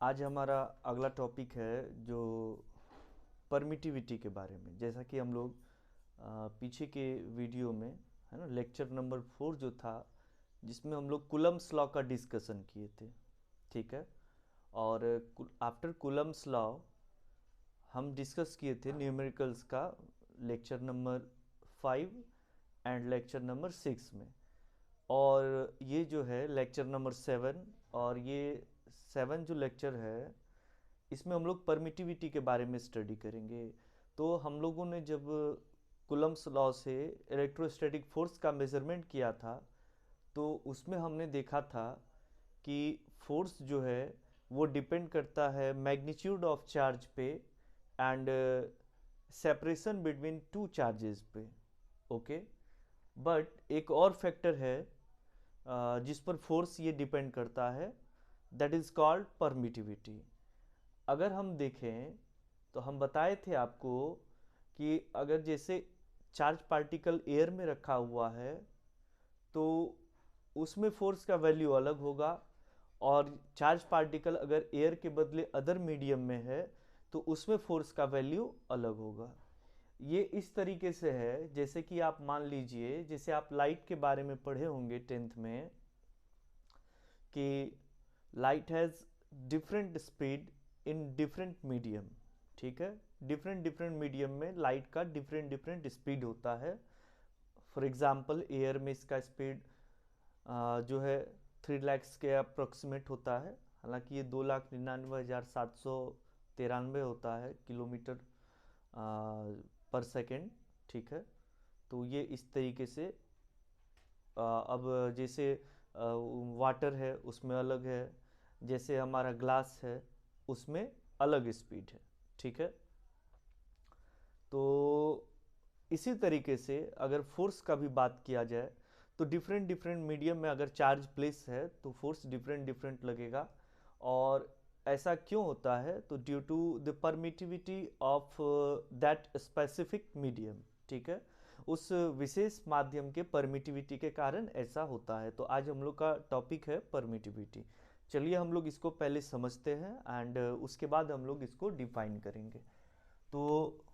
आज हमारा अगला टॉपिक है जो परमिटिविटी के बारे में। जैसा कि हम लोग पीछे के वीडियो में, है ना, लेक्चर नंबर 4 जो था, जिसमें हम लोग कूलम्स लॉ का डिस्कशन किए थे। ठीक है। और आफ्टर कूलम्स लॉ हम डिस्कस किए थे न्यूमेरिकल्स का lecture number 5 and lecture number 6 में। और ये जो है लेक्चर नंबर 7, और ये 7 जो लेक्चर है इसमें हम लोग परमिटिविटी के बारे में स्टडी करेंगे। तो हम लोगों ने जब कूलम्स लॉ से इलेक्ट्रोस्टैटिक फोर्स का मेजरमेंट किया था, तो उसमें हमने देखा था कि फोर्स जो है वो डिपेंड करता है मैग्नीट्यूड ऑफ चार्ज पे and separation between two charges पे। ओके। बट एक और फैक्टर है जिस पर फोर्स ये डिपेंड करता है, दैट इज़ कॉल्ड परमिटिविटी। अगर हम देखें तो हम बताए थे आपको कि अगर जैसे चार्ज पार्टिकल एयर में रखा हुआ है तो उसमें फोर्स का वैल्यू अलग होगा, और चार्ज पार्टिकल अगर एयर के बदले अदर मीडियम में है तो उसमें फोर्स का वैल्यू अलग होगा। ये इस तरीके से है, जैसे कि आप मान लीजिए, जैसे आप लाइट के बारे में पढ़े होंगे 10th में, कि light has different speed in different medium. ठीक है। डिफरेंट डिफरेंट मीडियम में लाइट का डिफरेंट डिफरेंट स्पीड होता है। फॉर एग्जांपल एयर में इसका स्पीड जो है 3 लाख के अप्रोक्सीमेट होता है। हालांकि ये 2,99,793 होता है किलोमीटर पर सेकेंड। ठीक है। तो ये इस तरीके से अब जैसे वाटर है उसमें अलग है, जैसे हमारा ग्लास है उसमें अलग स्पीड है। ठीक है। तो इसी तरीके से अगर फोर्स का भी बात किया जाए तो डिफरेंट डिफरेंट मीडियम में अगर चार्ज प्लेस है तो फोर्स डिफरेंट डिफरेंट लगेगा। और ऐसा क्यों होता है? तो due to the permittivity of that specific medium. ठीक है। उस विशेष माध्यम के परमिटिविटी के कारण ऐसा होता है। तो आज हम लोग का टॉपिक है परमिटिविटी। चलिए हम लोग इसको पहले समझते हैं एंड उसके बाद हम लोग इसको डिफाइन करेंगे। तो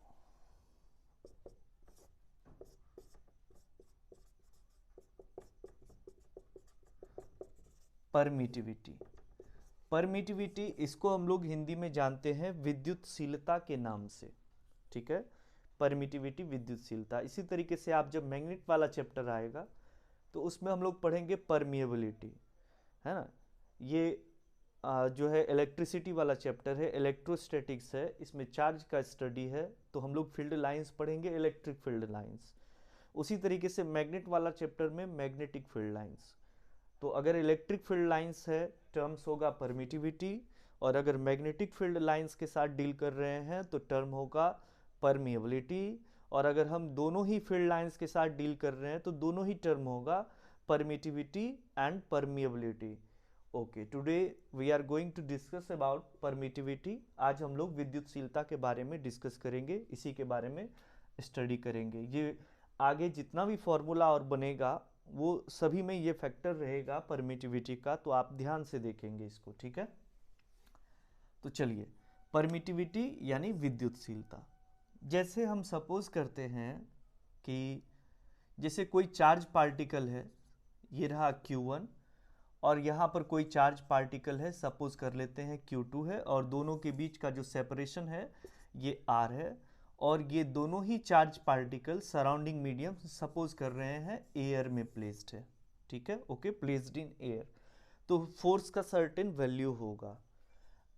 परमिटिविटी, परमिटिविटी इसको हम लोग हिंदी में जानते हैं विद्युतशीलता के नाम से। ठीक है। परमिटिविटी विद्युतशीलता। इसी तरीके से आप जब मैग्नेट वाला चैप्टर आएगा तो उसमें हम लोग पढ़ेंगे परमिएबिलिटी, है ना। ये जो है इलेक्ट्रिसिटी वाला चैप्टर है, इलेक्ट्रोस्टैटिक्स है, इसमें चार्ज का स्टडी है, तो हम लोग फील्ड लाइंस पढ़ेंगे, इलेक्ट्रिक फील्ड लाइंस। उसी तरीके से मैग्नेट वाला चैप्टर में मैग्नेटिक फील्ड लाइंस। तो अगर इलेक्ट्रिक फील्ड लाइंस है टर्म्स होगा परमिटिविटी, और अगर मैग्नेटिक फील्ड लाइंस के साथ डील कर रहे हैं तो टर्म होगा परमिएबिलिटी। और अगर हम दोनों ही फील्ड लाइंस के साथ डील कर रहे हैं तो दोनों ही टर्म होगा permittivity and permeability. Okay, today we are going to discuss about permittivity. आज हम लोग विद्युतशीलता के बारे में डिस्कस करेंगे, इसी के बारे में स्टडी करेंगे। ये आगे जितना भी फॉर्मूला और बनेगा वो सभी में ये फैक्टर रहेगा परमिटिविटी का, तो आप ध्यान से देखेंगे इसको। ठीक है। तो चलिए, परमिटिविटी यानी विद्युतशीलता। जैसे हम सपोज करते हैं कि जैसे कोई चार्ज पार्टिकल है, ये रहा Q1, और यहाँ पर कोई चार्ज पार्टिकल है, सपोज कर लेते हैं Q2 है, और दोनों के बीच का जो सेपरेशन है ये R है, और ये दोनों ही charge particle surrounding medium suppose कर रहे हैं एयर में प्लेस्ड है। ठीक है। Okay, placed in air. तो फोर्स का सर्टेन वैल्यू होगा।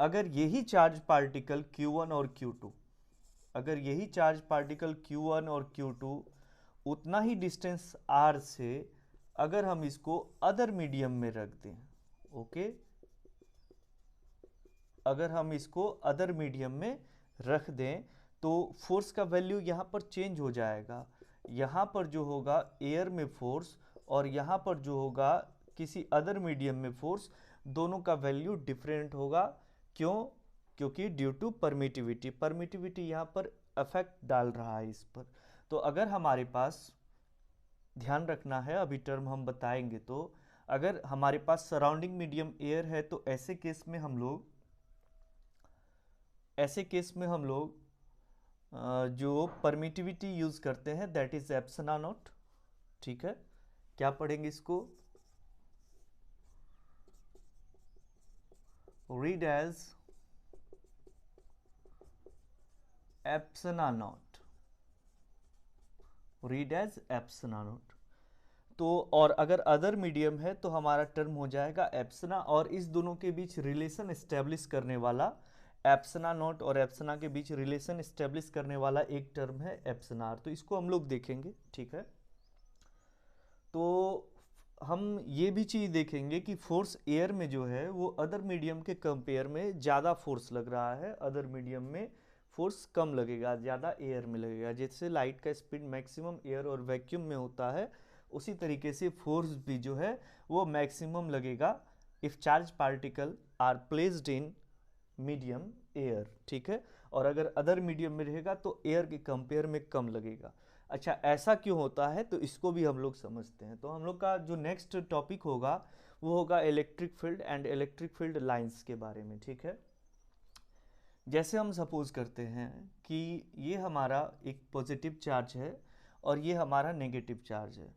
अगर यही चार्ज पार्टिकल Q1 और Q2, अगर यही चार्ज पार्टिकल Q1 और Q2 उतना ही डिस्टेंस R से अगर हम इसको अदर मीडियम में रख दें, ओके, अगर हम इसको अदर मीडियम में रख दें तो फोर्स का वैल्यू यहाँ पर चेंज हो जाएगा। यहाँ पर जो होगा एयर में फोर्स, और यहाँ पर जो होगा किसी अदर मीडियम में फोर्स, दोनों का वैल्यू डिफरेंट होगा। क्यों? क्योंकि ड्यू टू परमिटिविटी, परमिटिविटी यहाँ पर अफेक्ट डाल रहा है इस पर। तो अगर हमारे पास, ध्यान रखना है अभी टर्म हम बताएंगे, तो अगर हमारे पास सराउंडिंग मीडियम एयर है तो ऐसे केस में हम लोग ऐसे केस में हम लोग जो परमिटिविटी यूज करते हैं दैट इज एप्सिलॉन नॉट। ठीक है, क्या पढ़ेंगे इसको? Read as epsilon not, read as epsilon not. तो और अगर अदर मीडियम है तो हमारा टर्म हो जाएगा एप्सिलॉन, और इस दोनों के बीच रिलेशन एस्टेब्लिश करने वाला एप्सिलॉन नॉट और एप्सिलॉन के बीच रिलेशन एस्टेब्लिश करने वाला एक टर्म है एप्सिलॉन आर। तो इसको हम लोग देखेंगे। ठीक है, तो हम ये भी चीज़ देखेंगे कि फोर्स एयर में जो है वो अदर मीडियम के कंपेयर में ज़्यादा फोर्स लग रहा है, अदर मीडियम में फोर्स कम लगेगा, ज़्यादा एयर में लगेगा। जैसे लाइट का स्पीड मैक्सिमम एयर और वैक्यूम में होता है, उसी तरीके से फोर्स भी जो है वो मैक्सिमम लगेगा if charge particle are placed in medium air. ठीक है, और अगर अदर मीडियम में रहेगा तो एयर के कंपेयर में कम लगेगा। अच्छा, ऐसा क्यों होता है तो इसको भी हम लोग समझते हैं। तो हम लोग का जो नेक्स्ट टॉपिक होगा वो होगा electric field and electric field lines के बारे में। ठीक है, जैसे हम सपोज करते हैं कि ये हमारा एक पॉजिटिव चार्ज है और ये हमारा नेगेटिव चार्ज है,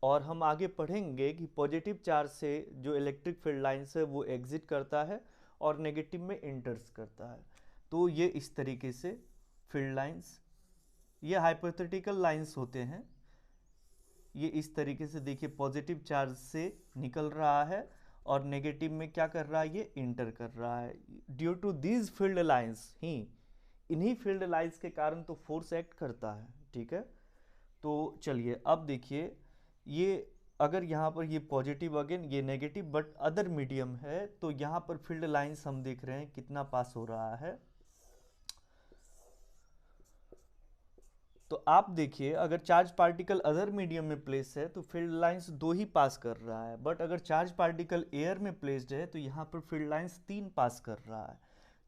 और हम आगे पढ़ेंगे कि पॉजिटिव चार्ज से जो इलेक्ट्रिक फील्ड लाइंस है वो एग्जिट करता है और नेगेटिव में इंटर्स करता है। तो ये इस तरीके से फील्ड लाइंस, ये हाइपोथेटिकल लाइंस होते हैं। ये इस तरीके से देखिए, पॉजिटिव चार्ज से निकल रहा है और नेगेटिव में क्या कर रहा है, ये इंटर कर रहा है। Due to these field lines ही, इन्हीं फील्ड लाइंस के कारण तो फोर्स एक्ट करता है। ठीक है, तो चलिए अब देखिए, ये अगर यहाँ पर ये पॉजिटिव अगेन ये नेगेटिव बट अदर मीडियम है, तो यहाँ पर फील्ड लाइंस हम देख रहे हैं कितना पास हो रहा है। तो आप देखिए, अगर चार्ज पार्टिकल अदर मीडियम में प्लेस है तो फील्ड लाइंस 2 ही पास कर रहा है, बट अगर चार्ज पार्टिकल एयर में प्लेस्ड है तो यहाँ पर फील्ड लाइंस 3 पास कर रहा है।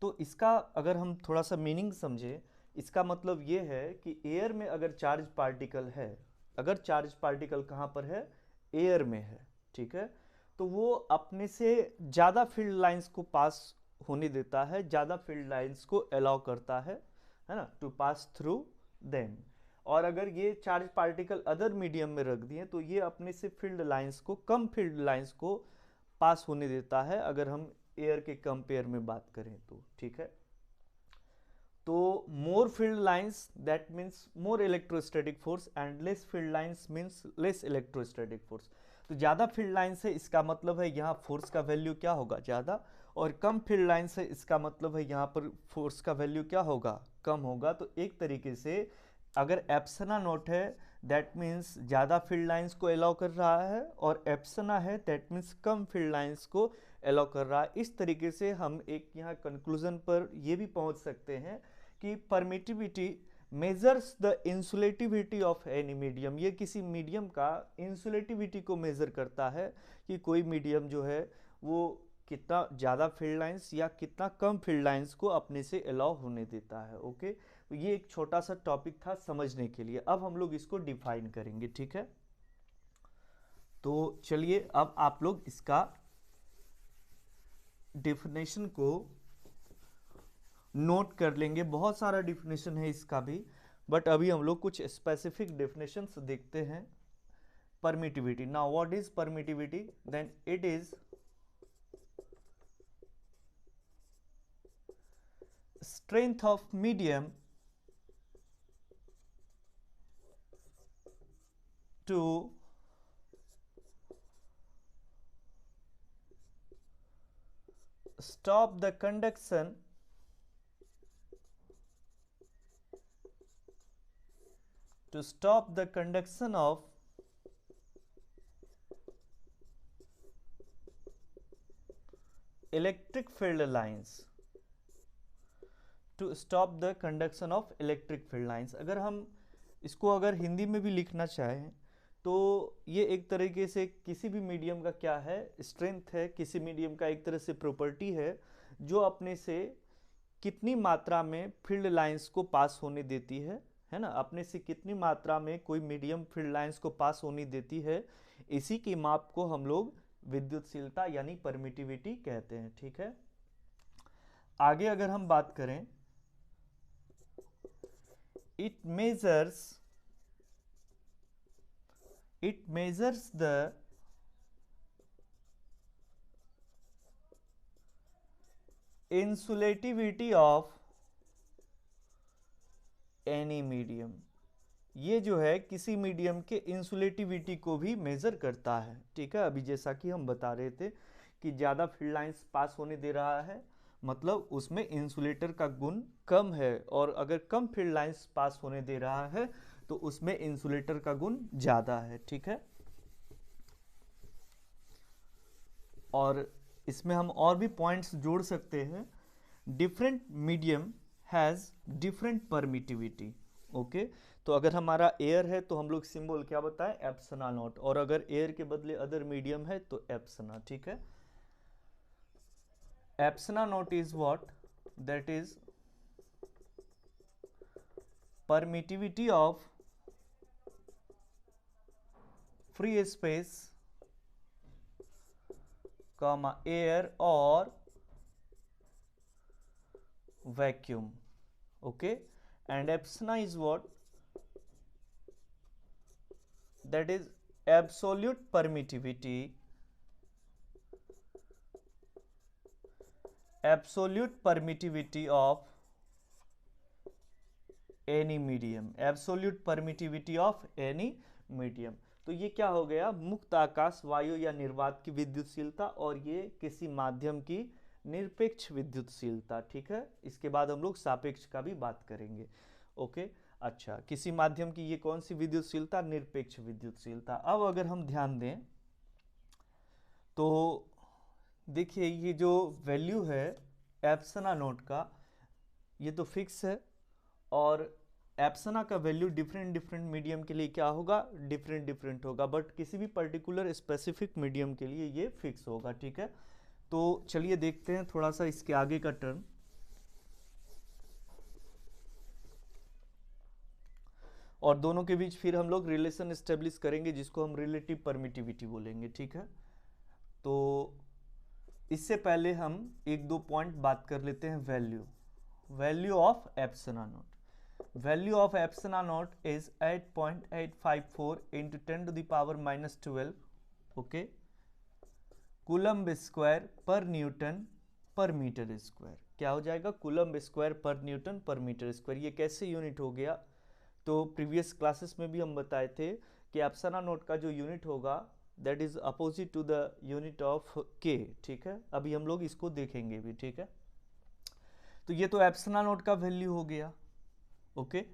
तो इसका अगर हम थोड़ा सा मीनिंग समझे, इसका मतलब ये है कि एयर में अगर चार्ज पार्टिकल है, अगर चार्ज पार्टिकल कहाँ पर है, एयर में है, ठीक है, तो वो अपने से ज़्यादा फील्ड लाइंस को पास होने देता है, ज़्यादा फील्ड लाइंस को अलाउ करता है ना, टू पास थ्रू देम। और अगर ये चार्ज पार्टिकल अदर मीडियम में रख दिए तो ये अपने से फील्ड लाइंस को, कम फील्ड लाइंस को पास होने देता है, अगर हम एयर के कंपेयर में बात करें तो। ठीक है, तो more field lines that means more electrostatic force and less field lines means less electrostatic force. तो ज़्यादा फील्ड लाइंस है इसका मतलब है यहाँ फोर्स का वैल्यू क्या होगा, ज़्यादा, और कम फील्ड लाइंस है इसका मतलब है यहाँ पर फोर्स का वैल्यू क्या होगा, कम होगा। तो एक तरीके से अगर एप्सिलॉन नॉट है दैट मीन्स ज़्यादा फील्ड लाइंस को अलाउ कर रहा है, और एप्सिलॉन है that means come field lines को अलाउ कर रहा है। इस तरीके से हम एक यहाँ कंक्लूजन पर ये भी पहुँच सकते हैं कि permittivity measures the insulativity of any medium. ये किसी मीडियम का इंसुलेटिविटी को मेजर करता है कि कोई मीडियम जो है वो कितना ज़्यादा फील्ड लाइंस या कितना कम फील्ड लाइंस को अपने से अलाउ होने देता है। ओके, तो ये एक छोटा सा टॉपिक था समझने के लिए। अब हम लोग इसको डिफाइन करेंगे। ठीक है, तो चलिए अब आप लोग इसका डेफिनेशन को नोट कर लेंगे। बहुत सारा डेफिनेशन है इसका भी, बट अभी हम लोग कुछ स्पेसिफिक डेफिनेशंस देखते हैं। Permittivity, now what is permittivity, then it is strength of medium to stop the conduction of electric field lines, to stop the conduction of electric field lines. अगर हम इसको अगर हिंदी में भी लिखना चाहें तो ये एक तरीके से किसी भी मीडियम का क्या है, स्ट्रेंथ है, किसी मीडियम का एक तरह से प्रॉपर्टी है जो अपने से कितनी मात्रा में फील्ड लाइंस को पास होने देती है ना, अपने से कितनी मात्रा में कोई मीडियम फील्ड लाइंस को पास होने देती है, इसी की माप को हम लोग विद्युतशीलता यानी परमिटिविटी कहते हैं। ठीक है, आगे अगर हम बात करें it measures the insulativity of any medium। ये जो है किसी मीडियम के इंसुलेटिविटी को भी मेजर करता है, ठीक है। अभी जैसा कि हम बता रहे थे कि ज़्यादा फील्ड लाइंस पास होने दे रहा है, मतलब उसमें इंसुलेटर का गुण कम है, और अगर कम फील्ड लाइंस पास होने दे रहा है तो उसमें इंसुलेटर का गुण ज़्यादा है, ठीक है। और इसमें हम और भी पॉइंट्स जोड़ सकते हैं। Different medium has different permittivity, okay. तो अगर हमारा एयर है तो हम लोग सिंबल क्या बताएं, एप्सिलॉन नॉट, और अगर एयर के बदले अदर मीडियम है तो एप्सिलॉन, ठीक है। Epsilon not is what, that is permittivity of free space, comma air or vacuum, okay। and epsilon is what, that is absolute permittivity, absolute permittivity of any medium, absolute permittivity of any medium। तो ये क्या हो गया, मुक्त आकाश, वायु या निर्वात की विद्युतशीलता, और ये किसी माध्यम की निरपेक्ष विद्युतशीलता, ठीक है। इसके बाद हम लोग सापेक्ष का भी बात करेंगे, ओके। अच्छा, किसी माध्यम की ये कौन सी विद्युतशीलता, निरपेक्ष विद्युतशीलता। अब अगर हम ध्यान दें तो देखिए ये जो वैल्यू है एप्सिलॉन नॉट का, ये तो फिक्स है, और एप्सिलॉन का वैल्यू डिफरेंट मीडियम के लिए क्या होगा, डिफरेंट होगा, बट किसी भी पर्टिकुलर स्पेसिफिक मीडियम के लिए ये फिक्स होगा, ठीक है। तो चलिए देखते हैं थोड़ा सा इसके आगे का टर्म। और दोनों के बीच फिर हम लोग रिलेशन एस्टेब्लिश करेंगे जिसको हम रिलेटिव परमिटिविटी बोलेंगे, ठीक है। तो इससे पहले हम एक दो पॉइंट बात कर लेते हैं। Value of epsilon not, value of epsilon naught is 8.854 into 10 to the power minus 12, okay, coulomb square पर न्यूटन पर मीटर स्क्वायर। क्या हो जाएगा, कूलम्ब स्क्वायर पर न्यूटन पर मीटर स्क्वायर। ये कैसे यूनिट हो गया, तो प्रीवियस क्लासेस में भी हम बताए थे कि एप्सिलॉन नॉट का जो यूनिट होगा that is opposite to the unit of K, ठीक है। अभी हम लोग इसको देखेंगे भी, ठीक है। तो ये तो एप्सिलॉन नॉट का वैल्यू हो गया, ओके।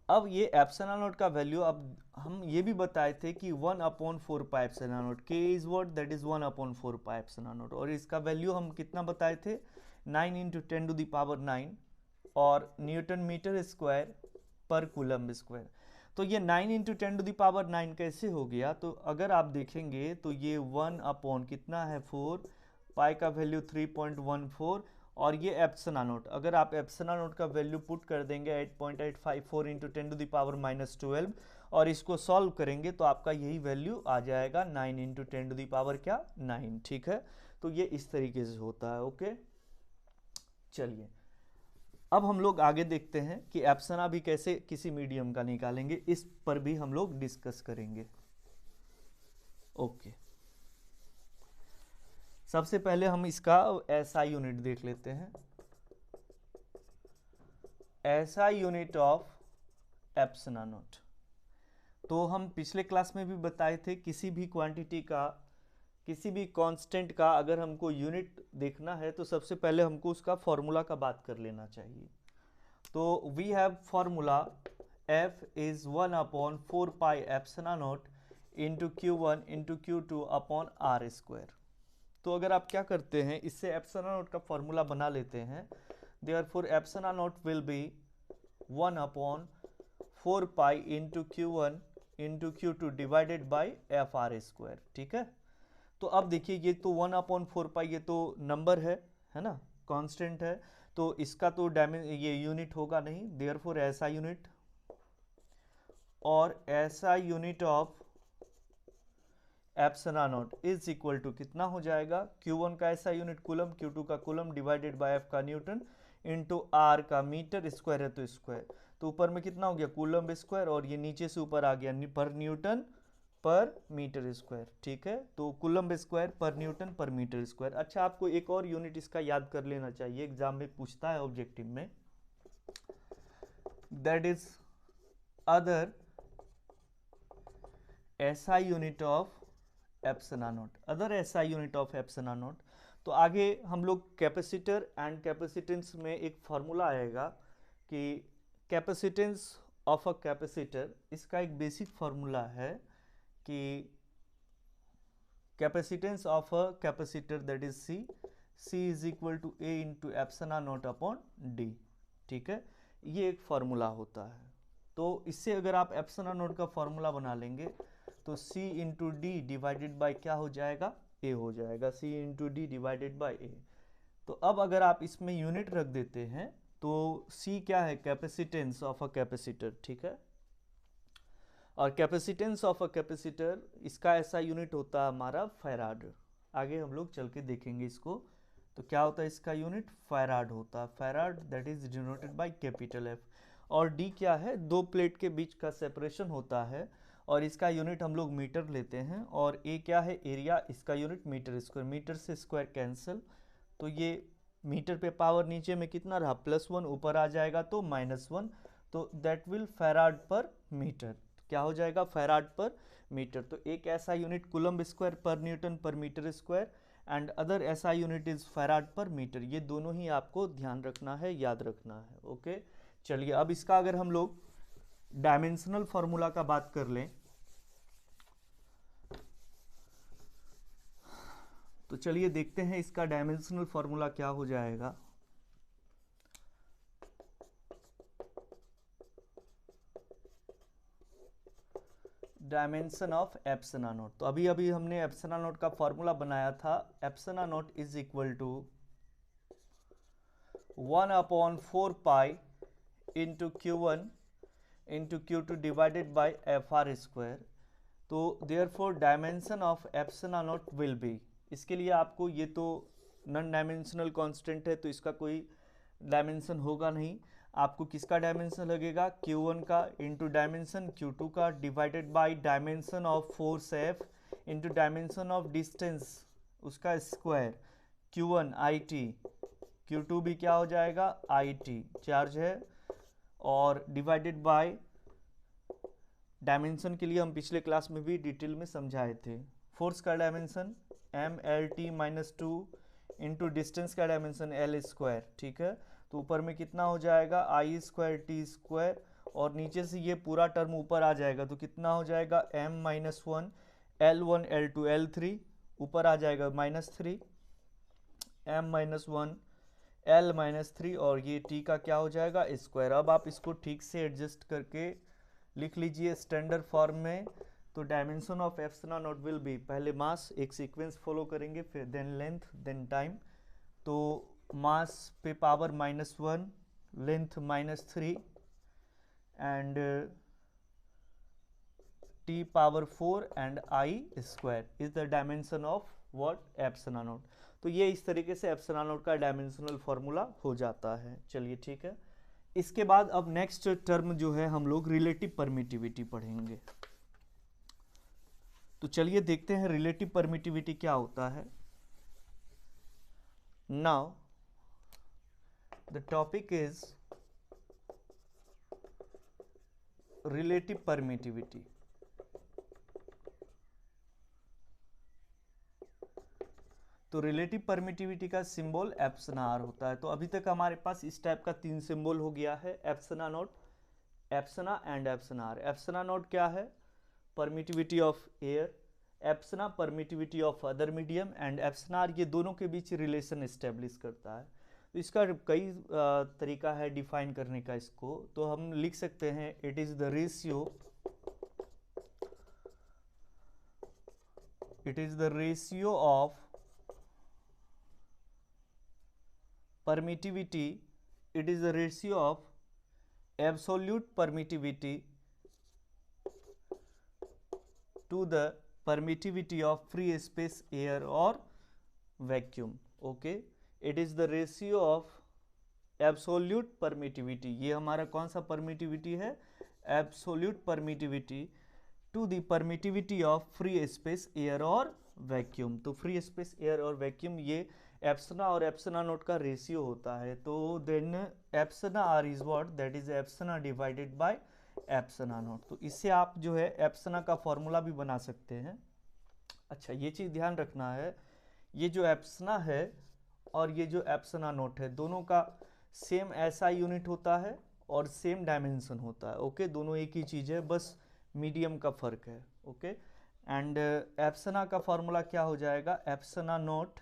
अब ये एप्सिलॉन नॉट का वैल्यू, अब हम ये भी बताए थे कि 1/4 पाई एप्सिलॉन नॉट, के is what, that is 1/4 pi epsilon not, और इसका वैल्यू हम कितना बताए थे, 9 × 10 to the power 9, और न्यूटन मीटर स्क्वायर पर कूलम्ब स्क्वायर। तो ये 9 × 10 to the power 9 कैसे हो गया, तो अगर आप देखेंगे तो ये 1/ कितना है 4, पाई का वैल्यू 3.14, और ये एप्सिलॉन नॉट, अगर आप एप्सिलॉन नॉट का वैल्यू पुट कर देंगे 8.854 × 10 to the power minus 12 और इसको सॉल्व करेंगे तो आपका यही वैल्यू आ जाएगा 9 × 10 to the power क्या 9, ठीक है। तो ये इस तरीके से होता है, ओके। चलिए अब हम लोग आगे देखते हैं कि एप्सिलॉन भी कैसे किसी मीडियम का निकालेंगे, इस पर भी हम लोग डिस्कस करेंगे, ओके। सबसे पहले हम इसका एसआई यूनिट देख लेते हैं। SI unit of epsilon not, तो हम पिछले क्लास में भी बताए थे किसी भी क्वांटिटी का, किसी भी कांस्टेंट का अगर हमको यूनिट देखना है तो सबसे पहले हमको उसका फॉर्मूला का बात कर लेना चाहिए। तो we have formula F is 1/4 pi epsilon not into Q1 into Q2 upon R square. तो अगर आप क्या करते हैं, इससे एप्सिलॉन नॉट का फॉर्मूला बना लेते हैं, therefore epsilon naught will B 1/4 pi into Q1 into Q2 divided by FR square, ठीक है। तो अब देखिए ये तो 1/4 पाई, ये तो नंबर है ना, कांस्टेंट है, तो इसका तो ये यूनिट होगा नहीं, देयरफॉर ऐसा यूनिट, और ऐसा unit of epsilon not is equal to कितना हो जाएगा, Q1 का ऐसा यूनिट कूलम, Q2 का कूलम डिवाइडेड बाय F का न्यूटन इंटू R का मीटर स्क्वायर है तो स्क्वायर। तो ऊपर में कितना हो गया कूलम्ब स्क्वायर, और ये नीचे से ऊपर आ गया पर न्यूटन पर मीटर स्क्वायर। ठीक है, तो कूलम्ब स्क्वायर पर न्यूटन पर मीटर स्क्वायर। अच्छा, आपको एक और यूनिट इसका याद कर लेना चाहिए, एग्जाम में पूछता है ऑब्जेक्टिव में, that is other SI unit of epsilon not, other SI unit of epsilon not. तो आगे हम लोग कैपेसिटर एंड कैपेसिटेंस में एक फॉर्मूला आएगा कि कैपेसिटेंस ऑफ अ कैपेसिटर, इसका एक बेसिक फॉर्मूला है कि capacitance of a capacitor that is C is equal to A into epsilon not upon D। ठीक है, ये एक फॉर्मूला होता है। तो इससे अगर आप एप्सिलॉन नॉट का फॉर्मूला बना लेंगे तो C into D divided by क्या हो जाएगा, A हो जाएगा, C into D divided by A। तो अब अगर आप इसमें यूनिट रख देते हैं तो C क्या है, कैपेसिटेंस ऑफ अ कैपेसिटर। ठीक है, और कैपेसिटेंस ऑफ अ कैपेसिटर, इसका ऐसा यूनिट होता है हमारा फैराड। आगे हम लोग चल के देखेंगे इसको। तो क्या होता है इसका यूनिट, फैराड होता है, farad that is denoted by capital F। और D क्या है, दो प्लेट के बीच का सेपरेशन होता है, और इसका यूनिट हम लोग मीटर लेते हैं। और A क्या है, एरिया, इसका यूनिट मीटर स्क्वायर, मीटर से स्क्वायर कैंसिल, तो ये मीटर पे पावर नीचे में कितना रहा +1, ऊपर आ जाएगा तो -1, तो दैट विल फैराड पर मीटर। क्या हो जाएगा, फैराड पर मीटर। तो एक ऐसा यूनिट कूलम्ब स्क्वायर पर न्यूटन पर मीटर स्क्वायर, एंड अदर ऐसा यूनिट इज फैराड पर मीटर। ये दोनों ही आपको ध्यान रखना है, याद रखना है। ओके, चलिए अब इसका अगर हम लोग डायमेंशनल फॉर्मूला का बात कर लें तो चलिए देखते हैं इसका डायमेंशनल फॉर्मूला क्या हो जाएगा। डायमेंशन ऑफ एप्सिलॉन नॉट, तो अभी अभी हमने एप्सिलॉन नॉट का फॉर्मूला बनाया था, epsilon not is equal to 1/4 pi into Q1 into Q2 divided by FR square. तो therefore dimension of epsilon naught will be, इसके लिए आपको, ये तो नॉन डायमेंशनल कांस्टेंट है तो इसका कोई डायमेंशन होगा नहीं, आपको किसका डायमेंशन लगेगा, Q1 का इंटू डायमेंशन Q2 का divided by dimension of force F into dimension of distance उसका स्क्वायर, Q1 IT, Q2 भी क्या हो जाएगा IT चार्ज है, और डिवाइडेड बाय डायमेंशन के लिए हम पिछले क्लास में भी डिटेल में समझाए थे, फोर्स का डायमेंशन MLT-2 इंटू डिस्टेंस का डायमेंशन L स्क्वायर। ठीक है, तो ऊपर में कितना हो जाएगा I स्क्वायर T स्क्वायर, और नीचे से ये पूरा टर्म ऊपर आ जाएगा तो कितना हो जाएगा M-1 L1 L2 L3, ऊपर आ जाएगा -3 M-1 L-3, और ये T का क्या हो जाएगा स्क्वायर। अब आप इसको ठीक से एडजस्ट करके लिख लीजिए स्टैंडर्ड फॉर्म में। तो dimension of epsilon naught will B, पहले मास एक सीक्वेंस फॉलो करेंगे, फिर देन लेंथ देन टाइम। तो मास पे power -1, length -3 and T power 4 and I square is the dimension of what epsilon not. तो ये इस तरीके से एप्सिलॉन नॉट का डायमेंशनल फॉर्मूला हो जाता है। चलिए ठीक है, इसके बाद अब नेक्स्ट टर्म जो है हम लोग रिलेटिव परमिटिविटी पढ़ेंगे। तो चलिए देखते हैं रिलेटिव परमिटिविटी क्या होता है। Now the topic is relative permittivity. तो रिलेटिव परमिटिविटी का सिंबल एप्सिलॉन आर होता है। तो अभी तक हमारे पास इस टाइप का 3 सिंबल हो गया है, epsilon not, epsilon and epsilon R. Epsilon not क्या है, permittivity of air, epsilon permittivity of other medium, and epsilon R ये दोनों के बीच रिलेशन एस्टेब्लिश करता है। तो इसका कई तरीका है डिफाइन करने का इसको। तो हम लिख सकते हैं it is the ratio, it is the ratio of permittivity, it is the ratio of absolute permittivity to the permittivity of free space air or vacuum. Okay, it is the ratio of absolute permittivity, ये हमारा कौन सा permittivity है, absolute permittivity to the permittivity of free space air और vacuum. तो free space air और vacuum ये epsilon और एप्सिलॉन नॉट का रेशियो होता है। तो then epsilon are is what, that is epsilon divided by epsilon not. तो इससे आप जो है एप्सिलॉन का फॉर्मूला भी बना सकते हैं। अच्छा, ये चीज़ ध्यान रखना है, ये जो एप्सिलॉन है और ये जो एप्सिलॉन नॉट है, दोनों का सेम ऐसा यूनिट होता है और सेम डायमेंशन होता है। ओके, दोनों एक ही चीज़ है, बस मीडियम का फर्क है। ओके, एंड एप्सिलॉन का फॉर्मूला क्या हो जाएगा, epsilon not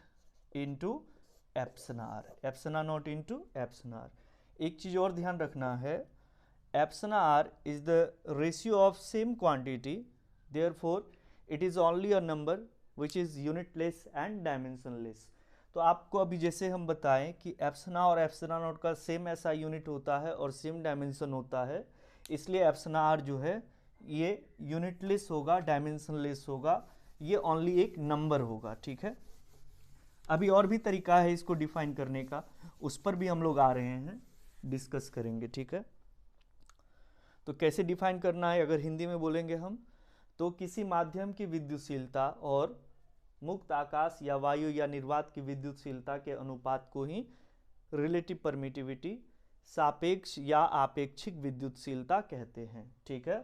into epsilon R, epsilon not into epsilon R. एक चीज़ और ध्यान रखना है, epsilon are is the ratio of same quantity, therefore it is only a number which is unitless and dimensionless. तो आपको अभी जैसे हम बताएं कि एप्सिलॉन और एप्सिलॉन नॉट का सेम ऐसा यूनिट होता है और सेम डायमेंशन होता है, इसलिए एप्सिलॉन आर जो है ये यूनिटलेस होगा, डायमेंशनलेस होगा, ये ओनली एक नंबर होगा। ठीक है, अभी और भी तरीका है इसको डिफाइन करने का, उस पर भी हम लोग आ रहे हैं, डिस्कस करेंगे। ठीक है, तो कैसे डिफाइन करना है, अगर हिंदी में बोलेंगे हम तो किसी माध्यम की विद्युतशीलता और मुक्त आकाश या वायु या निर्वात की विद्युतशीलता के अनुपात को ही रिलेटिव परमिटिविटी, सापेक्ष या आपेक्षिक विद्युतशीलता कहते हैं। ठीक है,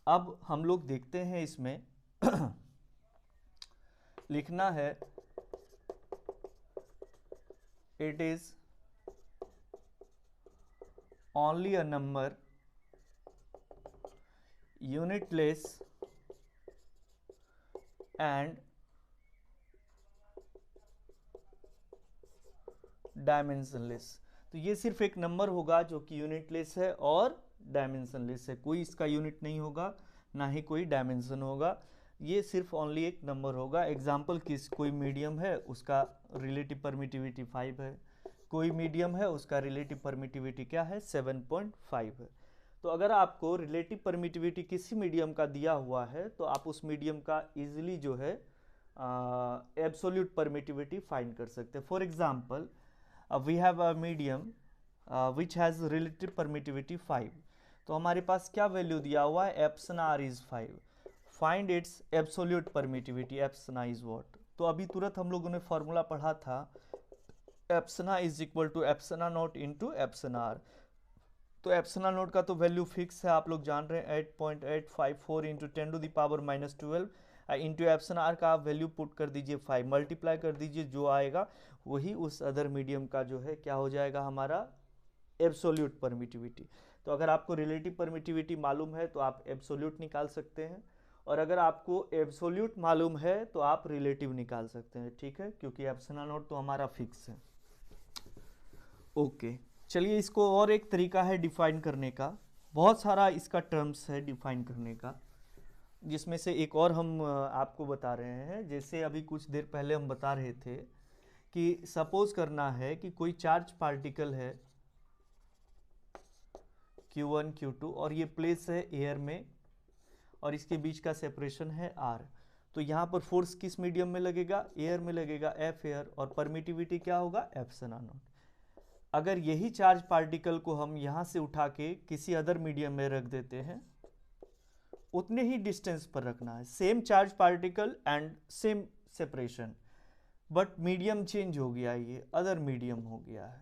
अब हम लोग देखते हैं इसमें लिखना है it is only a number unitless and dimensionless. तो ये सिर्फ एक नंबर होगा जो कि यूनिटलेस है और डायमेंशनलेस है, कोई इसका यूनिट नहीं होगा, ना ही कोई डायमेंशन होगा, ये सिर्फ ओनली एक नंबर होगा। एग्जाम्पल किस, कोई मीडियम है उसका रिलेटिव परमिटिविटी 5 है, कोई मीडियम है उसका रिलेटिव परमिटिविटी क्या है, 7.5 है। तो अगर आपको रिलेटिव परमिटिविटी किसी मीडियम का दिया हुआ है तो आप उस मीडियम का इजीली जो है एब्सोल्यूट परमिटिविटी फाइंड कर सकते हैं। For example we have a medium which has relative permittivity 5, तो हमारे पास क्या वैल्यू दिया हुआ है, epsilon are is 5, find its absolute permittivity, epsilon is what. तो अभी तुरंत हम लोगों ने फॉर्मूला पढ़ा था, epsilon is equal to epsilon not into epsilon R. तो एप्सिलॉन नॉट का तो वैल्यू फिक्स है, आप लोग जान रहे हैं 8.854 इंटू 10⁻⁻² इंटू एप्सिलॉन आर का आप वैल्यू पुट कर दीजिए 5, मल्टीप्लाई कर दीजिए, जो आएगा वही उस अदर मीडियम का जो है क्या हो जाएगा हमारा एब्सोल्यूट परमिटिविटी। तो अगर आपको रिलेटिव परमिटिविटी मालूम है तो आप एब्सोल्यूट निकाल सकते हैं, और अगर आपको एब्सोल्यूट मालूम है तो आप रिलेटिव निकाल सकते हैं। ठीक है, क्योंकि एप्सिलॉन नॉट तो हमारा फिक्स है। ओके, चलिए इसको और एक तरीका है डिफाइन करने का, बहुत सारा इसका टर्म्स है डिफाइन करने का, जिसमें से एक और हम आपको बता रहे हैं। जैसे अभी कुछ देर पहले हम बता रहे थे कि सपोज करना है कि कोई चार्ज पार्टिकल है Q1 Q2 और ये प्लेस है एयर में और इसके बीच का सेपरेशन है R। तो यहाँ पर फोर्स किस मीडियम में लगेगा, एयर में लगेगा, F एयर, और परमिटिविटी क्या होगा, एप्सिलॉन नॉट। अगर यही चार्ज पार्टिकल को हम यहाँ से उठा के किसी अदर मीडियम में रख देते हैं, उतने ही डिस्टेंस पर रखना है, same charge particle and same separation, but medium change हो गया, ये अदर मीडियम हो गया है,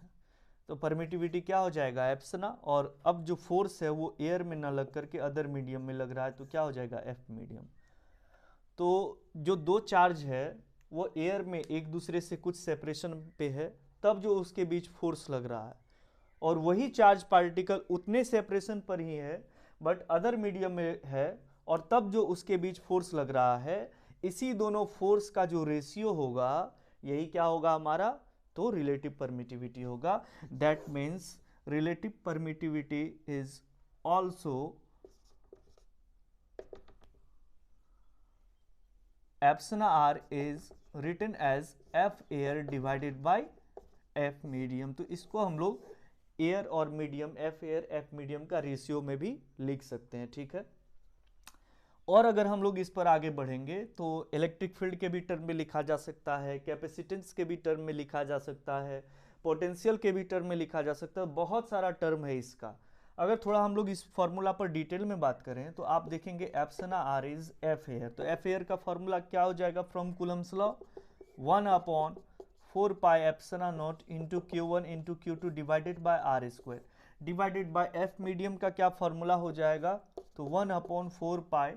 तो परमिटिविटी क्या हो जाएगा, एप्सिलॉन, और अब जो फोर्स है वो एयर में ना लग करके अदर मीडियम में लग रहा है, तो क्या हो जाएगा, एफ मीडियम। तो जो दो चार्ज है वो एयर में एक दूसरे से कुछ सेपरेशन पे है, तब जो उसके बीच फोर्स लग रहा है, और वही चार्ज पार्टिकल उतने सेपरेशन पर ही है बट अदर मीडियम में है, और तब जो उसके बीच फोर्स लग रहा है, इसी दोनों फोर्स का जो रेशियो होगा यही क्या होगा हमारा, तो रिलेटिव परमिटिविटी होगा। That means relative permittivity is also epsilon are is written as F air divided by F medium. तो इसको हम लोग एयर और medium, F air F medium का रेशियो में भी लिख सकते हैं। ठीक है, और अगर हम लोग इस पर आगे बढ़ेंगे तो इलेक्ट्रिक फील्ड के भी टर्म में लिखा जा सकता है, कैपेसिटेंस के भी टर्म में लिखा जा सकता है, पोटेंशियल के भी टर्म में लिखा जा सकता है, बहुत सारा टर्म है इसका। अगर थोड़ा हम लोग इस फॉर्मूला पर डिटेल में बात करें तो आप देखेंगे epsilon are is F air, तो एफ एयर का फॉर्मूला क्या हो जाएगा from Coulomb's law, 1/4 pi epsilon not into Q1 into Q2 divided by R square, divided by F medium का क्या फॉर्मूला हो जाएगा, तो 1/4 pi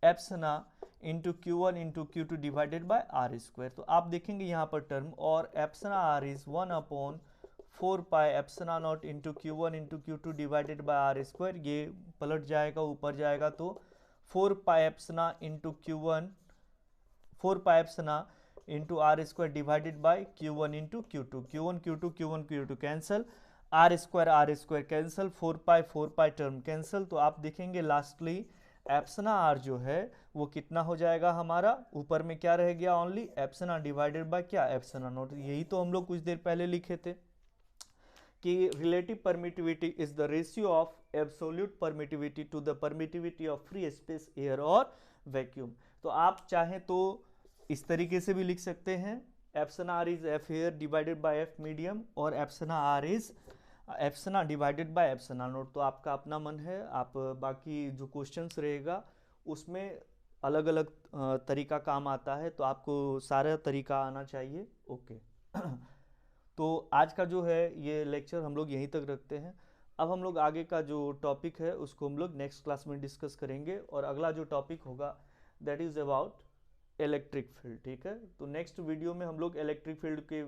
epsilon into Q1 into Q2 divided by R square. तो आप देखेंगे यहाँ पर टर्म, और epsilon are is 1/4 pi epsilon not into Q1 into Q2 divided by R square, ये पलट जाएगा ऊपर जाएगा, तो 4 pi epsilon into Q1, 4 pi epsilon into R square divided by Q1 into Q2, Q1 Q2 cancel, R square cancel, 4 pi term cancel. तो आप देखेंगे lastly epsilon R जो है वो कितना हो जाएगा हमारा, ऊपर में क्या रह गया, ओनली एप्सिलॉन डिवाइडेड बाय क्या, एप्सिलॉन नॉट। यही तो हम लोग कुछ देर पहले लिखे थे कि relative permittivity is the ratio of absolute permittivity to the permittivity of free space, air और वैक्यूम। तो आप चाहें तो इस तरीके से भी लिख सकते हैं, epsilon are is F air divided by F medium, और epsilon are is epsilon divided by epsilon not. तो आपका अपना मन है, आप बाकी जो क्वेश्चंस रहेगा उसमें अलग अलग तरीका काम आता है, तो आपको सारा तरीका आना चाहिए। ओके तो आज का जो है ये लेक्चर हम लोग यहीं तक रखते हैं। अब हम लोग आगे का जो टॉपिक है उसको हम लोग नेक्स्ट क्लास में डिस्कस करेंगे, और अगला जो टॉपिक होगा that is about electric field. ठीक है, तो नेक्स्ट वीडियो में हम लोग इलेक्ट्रिक फील्ड के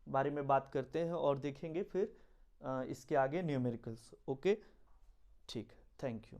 बारे में बात करते हैं और देखेंगे फिर इसके आगे न्यूमेरिकल्स। ओके, ठीक है, थैंक यू।